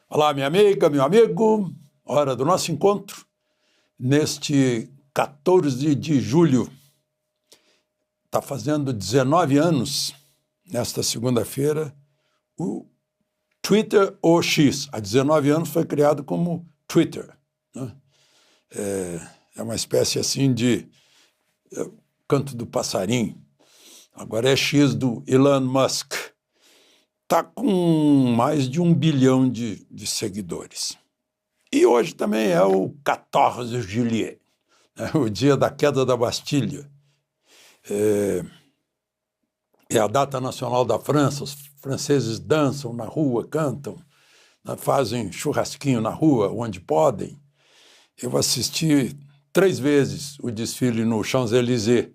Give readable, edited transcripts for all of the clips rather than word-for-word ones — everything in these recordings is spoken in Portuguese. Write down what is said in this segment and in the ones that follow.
Olá, minha amiga, meu amigo, hora do nosso encontro neste 14 de julho. Está fazendo 19 anos, nesta segunda-feira, o Twitter ou X. Há 19 anos foi criado como Twitter, né? É uma espécie assim de canto do passarinho. Agora é X do Elon Musk. Está com mais de 1 bilhão de seguidores. E hoje também é o 14 de julho, né? O dia da queda da Bastilha. É a data nacional da França, os franceses dançam na rua, cantam, né? Fazem churrasquinho na rua, onde podem. Eu assisti 3 vezes o desfile no Champs-Élysées,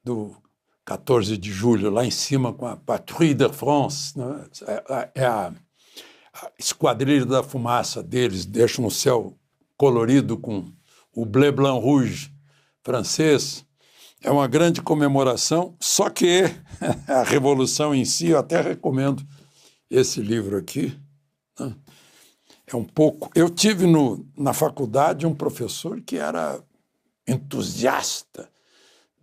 do 14 de julho, lá em cima com a Patrouille de France, né? É a esquadrilha da fumaça deles, deixam o céu colorido com o bleu blanc rouge francês. É uma grande comemoração, só que a Revolução em si, eu até recomendo esse livro aqui, né? É um pouco... Eu tive na faculdade um professor que era entusiasta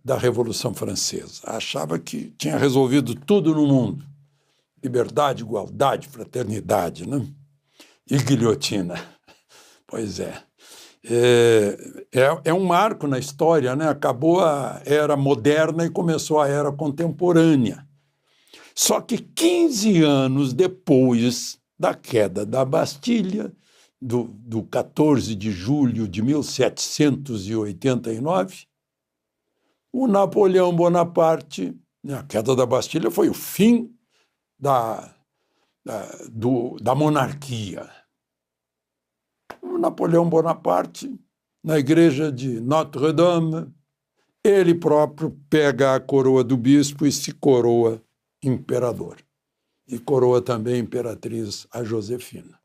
da Revolução Francesa, achava que tinha resolvido tudo no mundo. Liberdade, igualdade, fraternidade, né? E guilhotina. Pois é. É um marco na história, né? Acabou a era moderna e começou a era contemporânea. Só que 15 anos depois da queda da Bastilha, do 14 de julho de 1789, o Napoleão Bonaparte, a queda da Bastilha foi o fim da monarquia. O Napoleão Bonaparte, na igreja de Notre-Dame, ele próprio pega a coroa do bispo e se coroa imperador. E coroa também imperatriz a Josefina.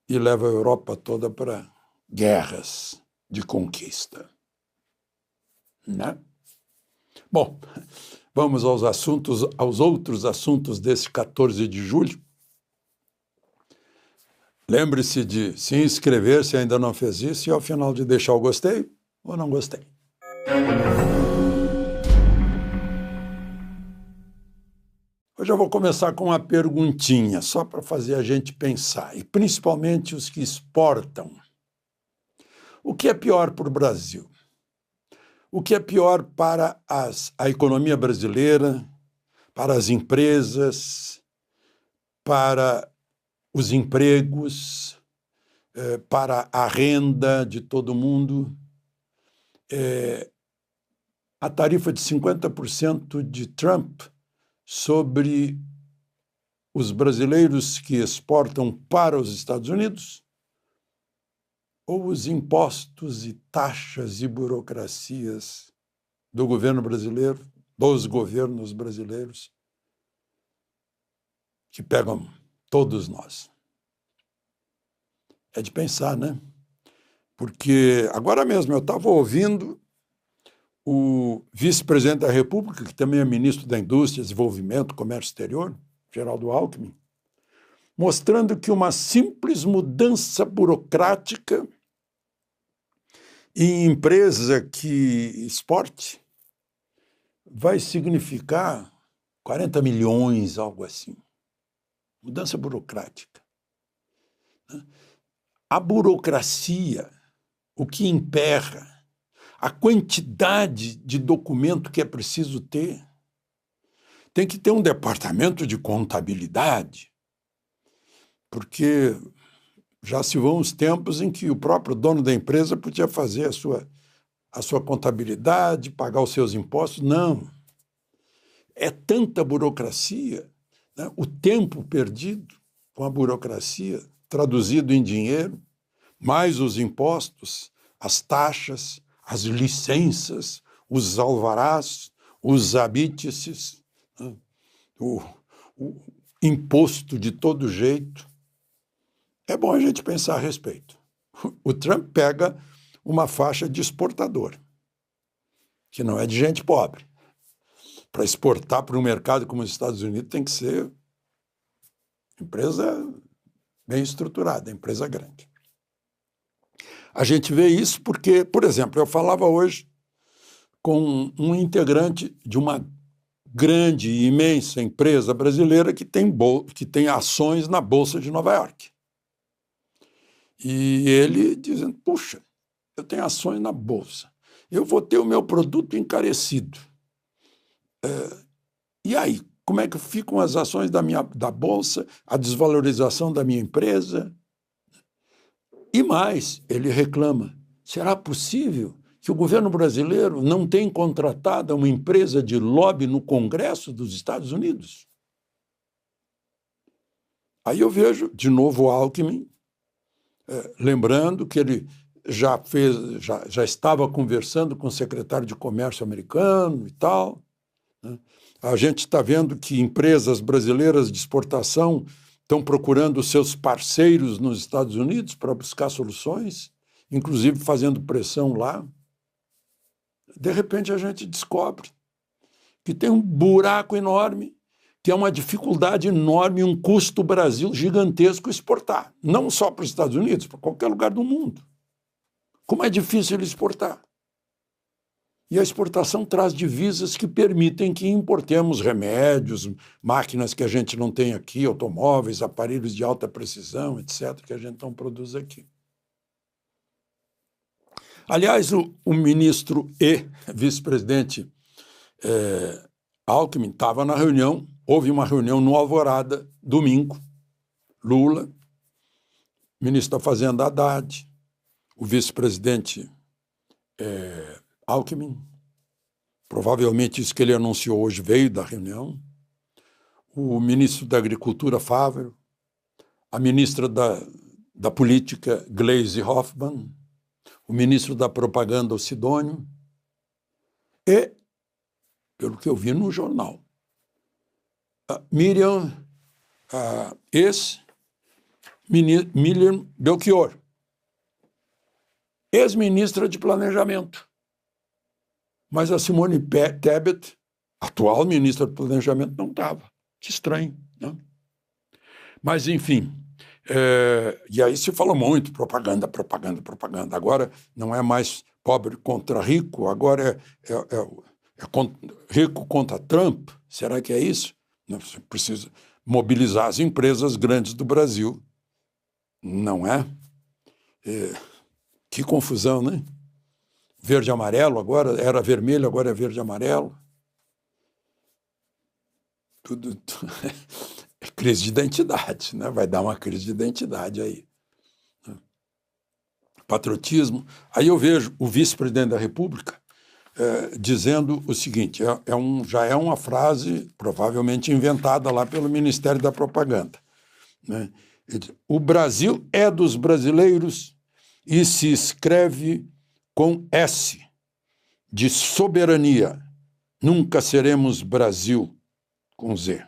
E leva a Europa toda para guerras de conquista. Né? Bom, vamos aos outros assuntos desse 14 de julho. Lembre-se de se inscrever se ainda não fez isso e ao final de deixar o gostei ou não gostei. Hoje eu vou começar com uma perguntinha, só para fazer a gente pensar, e principalmente os que exportam. O que é pior para o Brasil? O que é pior para a economia brasileira, para as empresas, para os empregos, para a renda de todo mundo? A tarifa de 50% de Trump sobre os brasileiros que exportam para os Estados Unidos, ou os impostos e taxas e burocracias do governo brasileiro, dos governos brasileiros, que pegam todos nós. É de pensar, né? Porque agora mesmo eu estava ouvindo o vice-presidente da República, que também é ministro da Indústria, Desenvolvimento, Comércio Exterior, Geraldo Alckmin, mostrando que uma simples mudança burocrática em empresa que exporte vai significar 40 milhões, algo assim. Mudança burocrática. A burocracia, o que emperra, a quantidade de documento que é preciso ter. Tem que ter um departamento de contabilidade, porque já se vão os tempos em que o próprio dono da empresa podia fazer a sua contabilidade, pagar os seus impostos. Não. É tanta burocracia, né? O tempo perdido com a burocracia, traduzido em dinheiro, mais os impostos, as taxas, as licenças, os alvarás, os habites, né? o imposto de todo jeito. É bom a gente pensar a respeito. O Trump pega uma faixa de exportador, que não é de gente pobre. Para exportar para um mercado como os Estados Unidos tem que ser empresa bem estruturada, empresa grande. A gente vê isso porque, por exemplo, eu falava hoje com um integrante de uma grande e imensa empresa brasileira que tem ações na Bolsa de Nova York. E ele dizendo, puxa, eu tenho ações na Bolsa, eu vou ter o meu produto encarecido. E aí, como é que ficam as ações da Bolsa, a desvalorização da minha empresa? E mais, ele reclama, será possível que o governo brasileiro não tenha contratado uma empresa de lobby no Congresso dos Estados Unidos? Aí eu vejo, de novo, o Alckmin, lembrando que ele já estava conversando com o secretário de Comércio americano e tal, né? A gente está vendo que empresas brasileiras de exportação estão procurando seus parceiros nos Estados Unidos para buscar soluções, inclusive fazendo pressão lá. De repente a gente descobre que tem um buraco enorme, que é uma dificuldade enorme, um custo Brasil gigantesco exportar, não só para os Estados Unidos, para qualquer lugar do mundo. Como é difícil exportar. E a exportação traz divisas que permitem que importemos remédios, máquinas que a gente não tem aqui, automóveis, aparelhos de alta precisão, etc., que a gente não produz aqui. Aliás, o ministro e vice-presidente Alckmin estava na reunião, houve uma reunião no Alvorada, domingo, Lula, ministro da Fazenda Haddad, o vice-presidente Alckmin, provavelmente isso que ele anunciou hoje veio da reunião, o ministro da Agricultura, Fávero, a ministra da Política, Gleisi Hoffmann, o ministro da Propaganda, o Sidônio, e, pelo que eu vi no jornal, a Miriam Belchior, ex-ministra de Planejamento. Mas a Simone Tebet, atual ministra do Planejamento, não estava. Que estranho, né? Mas, enfim, e aí se fala muito, propaganda. Agora não é mais pobre contra rico, agora é rico contra Trump. Será que é isso? Não, você precisa mobilizar as empresas grandes do Brasil. Não é? Que confusão, né? Verde e amarelo, agora era vermelho, agora é verde e amarelo. Tudo é crise de identidade, né? Vai dar uma crise de identidade aí. Patriotismo. Aí eu vejo o vice-presidente da República dizendo o seguinte, já é uma frase provavelmente inventada lá pelo Ministério da Propaganda, né? O Brasil é dos brasileiros e se escreve com S, de soberania. Nunca seremos Brasil, com Z.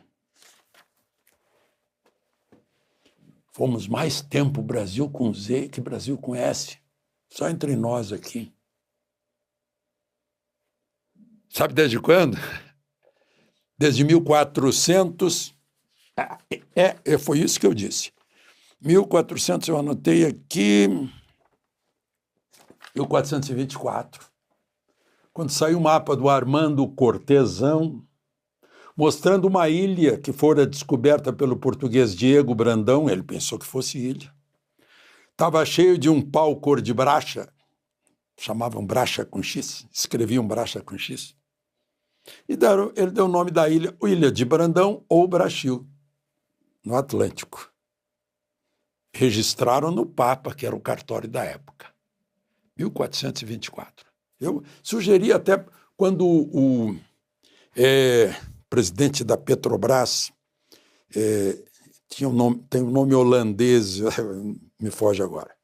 Fomos mais tempo Brasil com Z que Brasil com S. Só entre nós aqui. Sabe desde quando? Desde 1400... foi isso que eu disse. 1400, eu anotei aqui... 1424, quando saiu o mapa do Armando Cortesão, mostrando uma ilha que fora descoberta pelo português Diego Brandão, ele pensou que fosse ilha. Estava cheio de um pau cor de bracha, chamavam bracha com X, escreviam bracha com X. E ele deu o nome da ilha, Ilha de Brandão ou Brasil, no Atlântico. Registraram no Papa, que era o cartório da época. 1424. Eu sugeri até quando o presidente da Petrobras tem um nome holandês, me foge agora.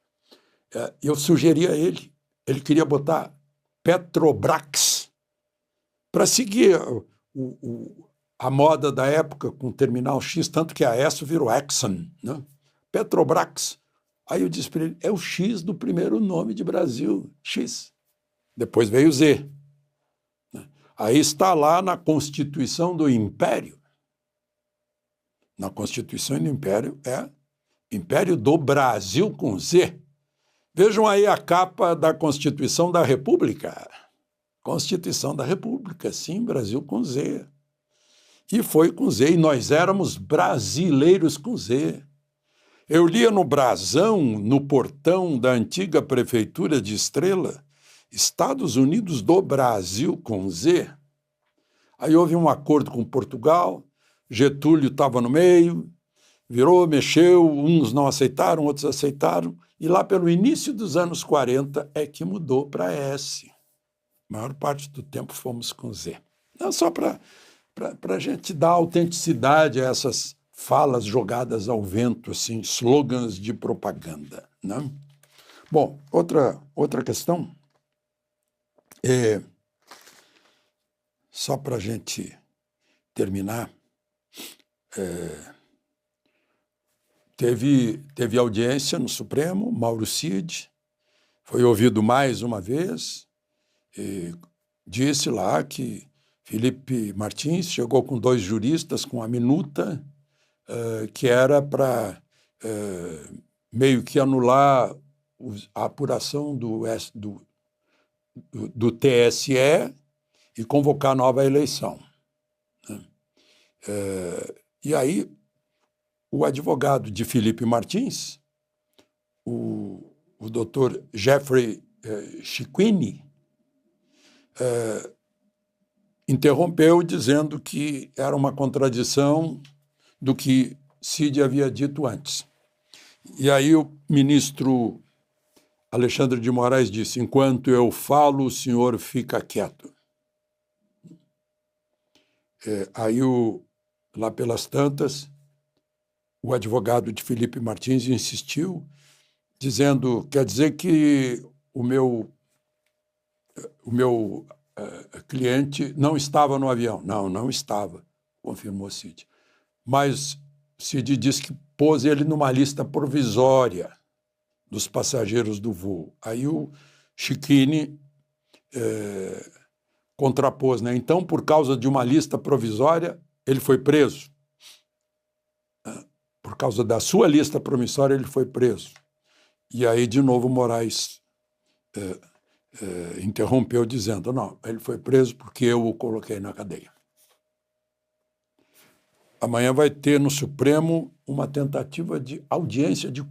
Eu sugeri a ele queria botar Petrobrax para seguir a moda da época com o terminal X, tanto que a S virou Exxon, né? Petrobrax. Aí eu disse para ele, é o X do primeiro nome de Brasil, X. Depois veio o Z. Aí está lá na Constituição do Império. Na Constituição do Império é Império do Brasil com Z. Vejam aí a capa da Constituição da República. Constituição da República, sim, Brasil com Z. E foi com Z, e nós éramos brasileiros com Z. Eu lia no brasão, no portão da antiga prefeitura de Estrela, Estados Unidos do Brasil com Z. Aí houve um acordo com Portugal, Getúlio estava no meio, virou, mexeu, uns não aceitaram, outros aceitaram, e lá pelo início dos anos 40 é que mudou para S. A maior parte do tempo fomos com Z. Não, só para a gente dar autenticidade a essas falas jogadas ao vento, assim, slogans de propaganda, né? Bom, outra questão, só para a gente terminar, teve audiência no Supremo, Mauro Cid foi ouvido mais uma vez e disse lá que Felipe Martins chegou com 2 juristas com a minuta que era para meio que anular a apuração do TSE e convocar nova eleição, né? E aí o advogado de Felipe Martins, o doutor Jeffrey Chiquini, interrompeu dizendo que era uma contradição do que Cid havia dito antes. E aí o ministro Alexandre de Moraes disse: enquanto eu falo, o senhor fica quieto. Aí, lá pelas tantas, o advogado de Felipe Martins insistiu, dizendo, quer dizer que o meu cliente não estava no avião. Não, não estava, confirmou Cid. Mas Cid disse que pôs ele numa lista provisória dos passageiros do voo. Aí o Chiquini contrapôs, né? Então, por causa de uma lista provisória, ele foi preso. Por causa da sua lista promissória, ele foi preso. E aí, de novo, Moraes interrompeu, dizendo, não, ele foi preso porque eu o coloquei na cadeia. Amanhã vai ter no Supremo uma tentativa de audiência de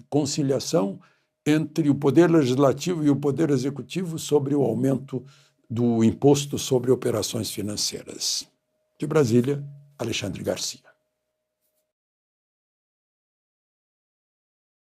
conciliação entre o Poder Legislativo e o Poder Executivo sobre o aumento do imposto sobre operações financeiras. De Brasília, Alexandre Garcia.